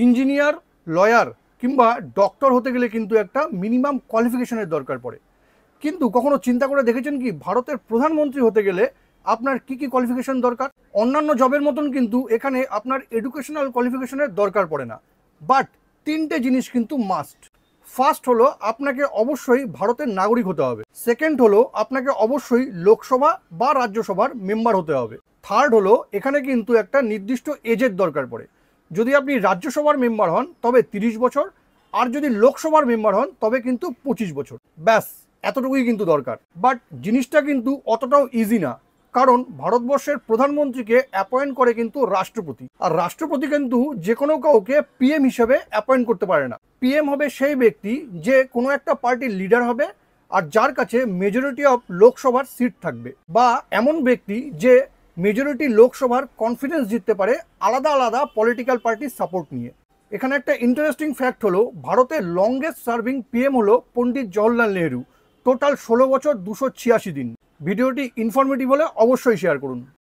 Engineer, lawyer কিংবা doctor হতে গেলে কিন্তু একটা মিনিমাম কোয়ালিফিকেশনের দরকার পড়ে। কিন্তু কখনো চিন্তা করে দেখেছেন কি ভারতের প্রধানমন্ত্রী হতে গেলে আপনার কি কি কোয়ালিফিকেশন দরকার? অন্যান্য জবের মতন কিন্তু এখানে আপনার এডুকেশনাল কোয়ালিফিকেশনের দরকার পড়ে না, বাট তিনটে জিনিস কিন্তু মাস্ট। ফার্স্ট হলো আপনাকে অবশ্যই ভারতের নাগরিক হতে হবে। সেকেন্ড হলো আপনাকে অবশ্যই লোকসভা বা রাজ্যসভার মেম্বার হতে হবে। থার্ড হলো এখানে কিন্তু একটা নির্দিষ্ট এজের দরকার পড়ে। যদি আপনি রাজ্যসভার মেম্বার হন তবে 30 বছর, আর যদি লোকসভার মেম্বার হন তবে কিন্তু 25 বছর। ব্যাস এতটুকুই কিন্তু দরকার। বাট জিনিসটা কিন্তু অতটাও ইজি না, কারণ ভারতবর্ষের প্রধানমন্ত্রীকে অ্যাপয়েন্ট করে কিন্তু রাষ্ট্রপতি, আর রাষ্ট্রপতি কিন্তু যে কোনো কাউকে পিএম হিসেবে অ্যাপয়েন্ট করতে পারে না। পিএম হবে সেই ব্যক্তি যে কোনো একটা পার্টির লিডার হবে আর যার কাছে মেজরিটি অফ লোকসভার সিট থাকবে, বা এমন ব্যক্তি যে মেজরিটি লোকসভার কনফিডেন্স জিততে পারে আলাদা আলাদা পলিটিক্যাল পার্টির সাপোর্ট নিয়ে। এখানে একটা ইন্টারেস্টিং ফ্যাক্ট হলো ভারতের লংগেস্ট সার্ভিং পিএম হলো পণ্ডিত জওহরলাল নেহরু। টোটাল 16 বছর 286 দিন। ভিডিওটি ইনফরমেটিভ হলে অবশ্যই শেয়ার করুন।